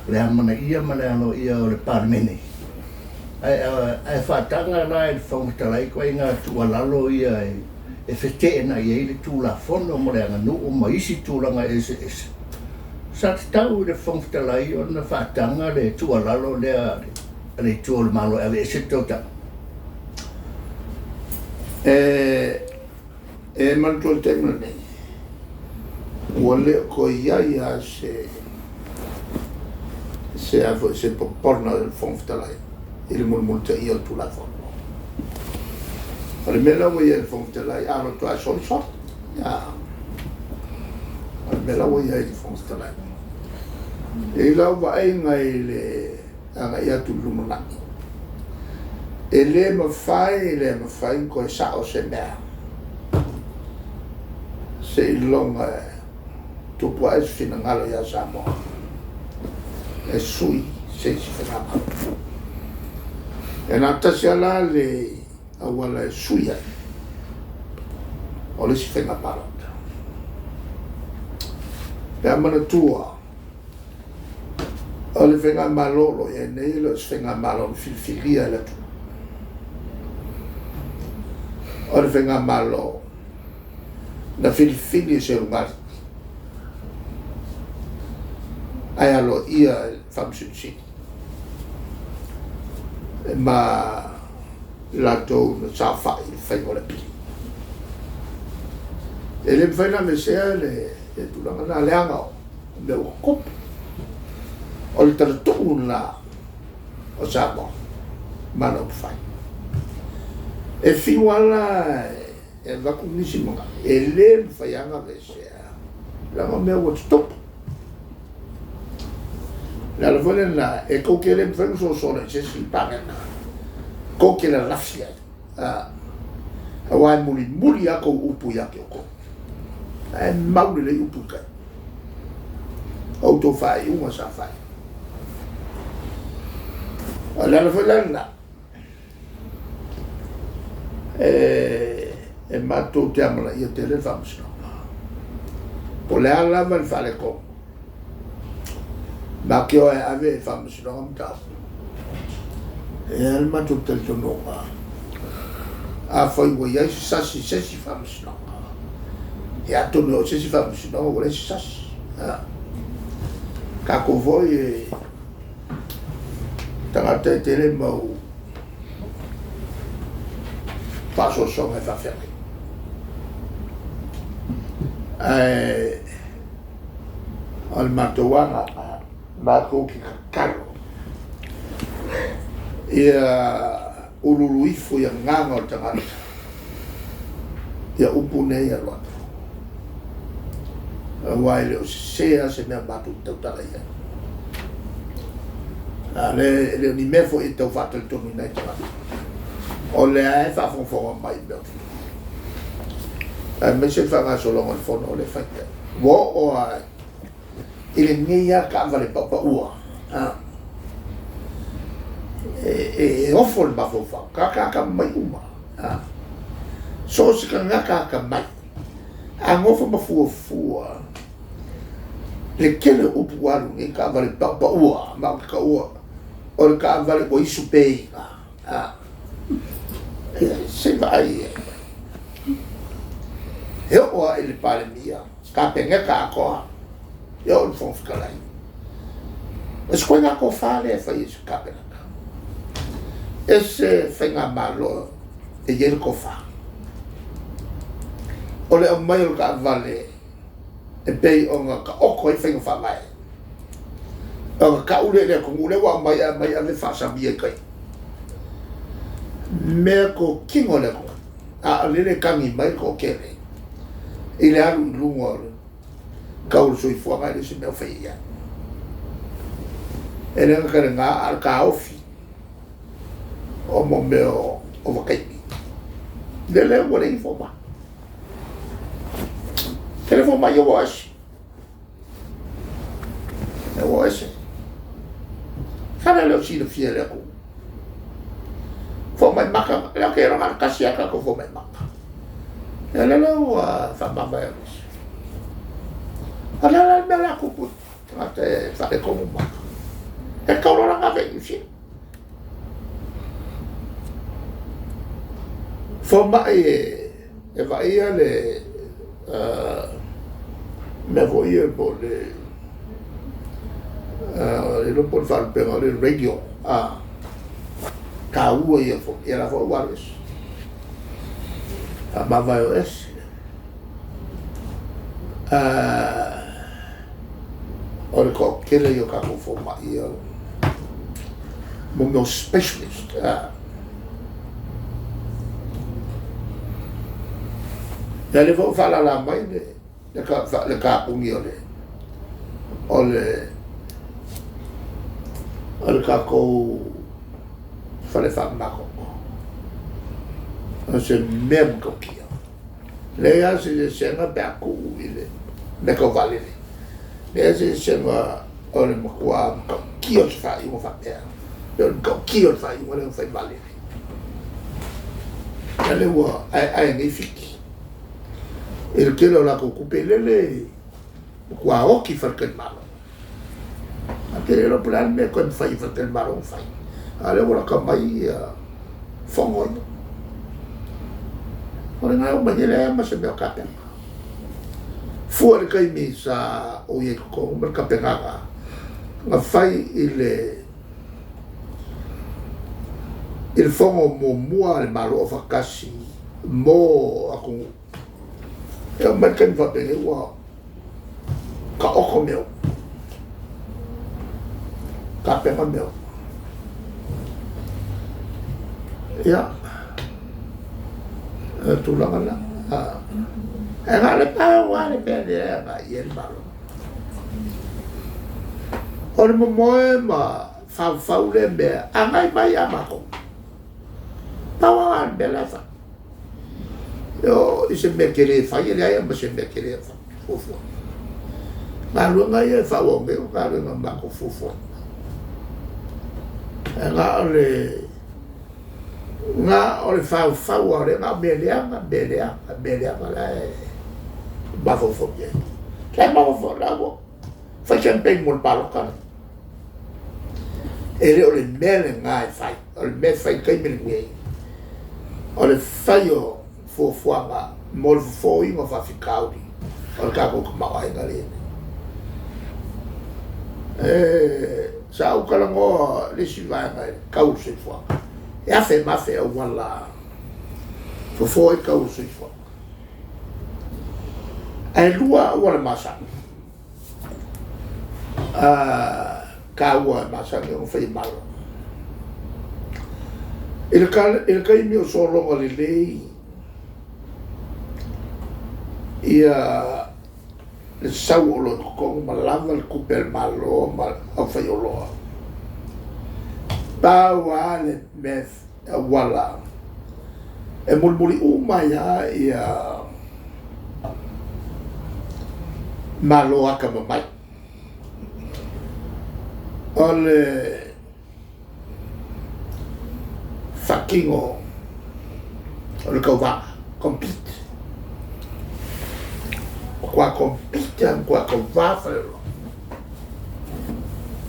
le amana ia male ano ia o le parmene ai whatanga na e whangtalai koe ngā tualalo ia e whetena i eile tūla whono mo le anga nu o maisi tūlanga ese sa te tau le whangtalai o na whatanga le tualalo lea le tūla malo e ese tōta e mantua tēmuna nei ua leo ko ia se porna le whangtalai i le multa i o tūla whono. O le mela ua ia le whangtalai alo tua soli. O le mela ua ia i le whangtalai. E lau wa ainga i le anga ia tu lumunani. E le mawhai ko e sao se mea. Se i longa tupua e fina ngalo ia Samoa. E sui se si whenama. E nā tasi ala le awala e sui ai. O le si whenga marata. E amana tua. O le whenga malolo e nei lo si whenga malolo filfilia le tu. O le whenga malolo na filfilia se rungari. Ai alo ia whamsunsini. Ma lato na safa i whaingo le pili. E le mwhaina me sea le tulanga na leanga o me ua kopi. O le tala tuu na o Samoa mana o whai. E whiwala e waku nisi mga. E le mwhaianga me sea langa me ua tutopu. La vole na e ko ke le mfeng so se si pagana ko ke la lafia wa muli ako upu ya ke ko e mau le upu ka auto fai uma sa fai la vole na e mato te amala ia te le vamos po le ala val fale ko ma che ho ave fammi non ta e al ma tutto il giorno a poi vuoi se si fammi no e a tu no se si fammi no vuole se kako voi tangata tele mo passo sono e fa fermi al matowana Mako ki kakaro. Ia ululuifu ia nganga o tangata. Ia upu nei a loata. Waile o sea se mea matu tautala ia. Le ni mefo i tau fata le tonu nei tangata. O le ae whafonfonga mai mea. Me se whanga solonga le fono o le whaita. Wo o ai. Ele ngia ka vale papa ua e ofo le bafofa ka mai uma so se ka mai a ngofo mafua le kele upu walu e ka vale papa ua ma ka ua o le ka vale o isu pei se vai e o ele pale mia ka penga ka koa eu não vou ficar lá. Mas quando a cofale faz isso, cabelo. Esse fenga malo e ele cofa. Olha o maior cavale e pei onga ka oko e fenga fa mai. Onga ka ule le ko ule wa mai ave fa sa bia kai. Me ko kingo le ko. A le kangi mai ko kere. Ile alu lungo kaul soi fuanga le se meu feia. Ele nga kare nga al kaofi. O mo meu o vakai. Dele wala informa. Telefone mai eu acho. Eu acho. Cara le si le fiel ko. Fo mai maka, le ke era nga kasia ka ko fo mai maka. Ele lo fa mama Alala me la kupu. Ate fare como maka. avec ici. Format et va y aller mais voyez pour les pour faire le radio à Kaou et la fois Wallace à Bavaos on le croit quel est le cas pour format mon specialist Jadi fo fala la mai le ka pungi ole ka ko fale fa mako se même ko kia le ya se senga ba ku ile le ko vale le se senga ole mo kwa ko kia fa i mo fa per le ko kia fa i mo le fa vale le wa ai ngi fiki il kilo la kupelele kwa oki farken malo akere lo plan me kon fai farken malo fai ale wala ka mai fongo ora nga ma jele ma se me ka pen fuori kai mi sa o ye ko mer ka penga nga fai il fongo mo mua le malo fa kasi mo aku eu merken va bene wa ka oko meu ka pema meu ya tu la ngala ngale pa wa le pele ba yen malo or mo ma fa le be angai mai amako tawa bela fa yo ise me querer fai ele aí mas me querer fofo na lunga ia fa o meu cara não dá com fofo nga ole fa o re na belea lá ba fofo bien que ba fofo lá bo fa sempre mol palo cara ele ole mele nga fai ole me fai kai me ngai ole fai o fofuanga mol foi mo fa ficauri o ka ko ma ai ngale sa o kala ngo le siva ngai ka u se fo e a fe ma fe o wala foi ka u se fo ai lua wala masa ka wa masa ngo fe malo il ka mi o solo ngale lei ia le sau o lo ko malava le kupel malo ma o fai o lo ba wale me wala e mulmuli uma ia malo aka mai ole fakingo ole ko va complete qua compite qua con va farlo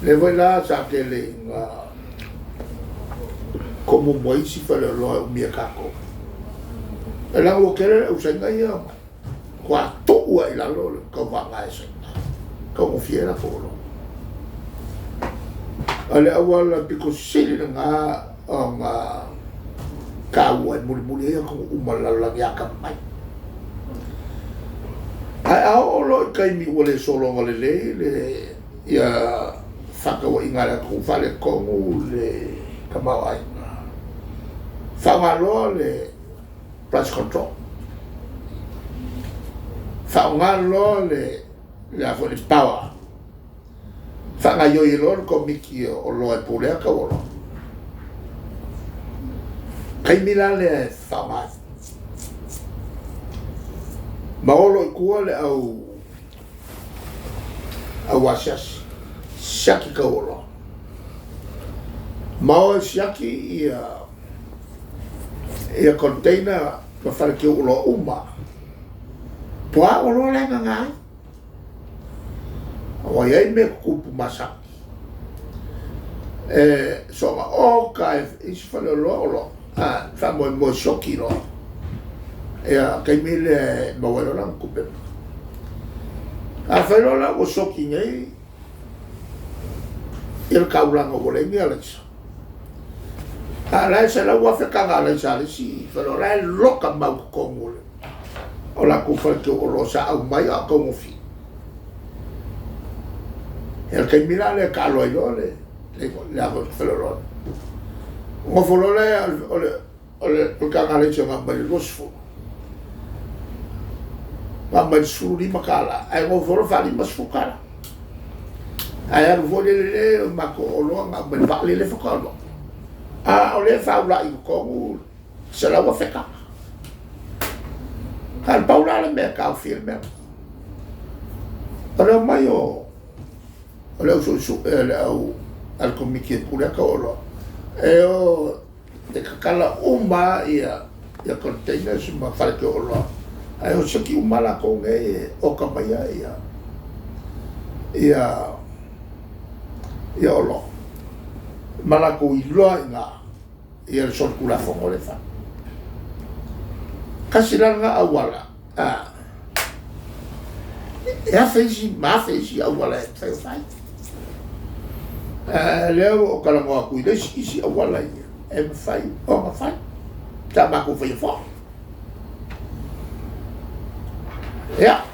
le voi là sa che le come vuoi si fa lo mio caco e la o che usa io qua tu e la lo con va mai come fiera foro ale awal piko sili nga kawan muli ko umalala ya kamay ai lo kai mi wole solo ngale ya faka wa ingala ko fale ko le kamawai fa le price control fa le la for power fa yo ilor ko miki o lo e pule ka wolo kai milale fa Maolo kuole au wasias shaki kaolo mao shaki ia container pa fare ki ulo uma poa ulo le nga o ia me kupu masaki so o kai isi fale lo fa mo shoki lo kai mile mo wala lang kupe fa lo la o shoki ngai il kaulang o le mi alex ala se la wa fe ka ala sa si fa lo la lo ka ma ko ngule o la ku fa ke o lo sa au mai a ko mo fi el kai mila le ka lo le la go feloro mo folole o ka ngale changa ba lo sfo ma su di makala ai mo folo fali mas fukala ai ar vole le ma ko lo nga ba ba le fukalo o le fa la i ko se la wa feka kan paula le me ka firme pero mayo o le su al komiki pura kaolo o te kakala uma ia containers ma fale ke olo ai o seki uma la ko nge o kamaya ia olo mala ko iloa nga ia sol kula fongo le fa kasiranga awala e a fezi awala e fai leo o kala mo aku isi awala ia e fai o ma fai ta ma ko fai fo ya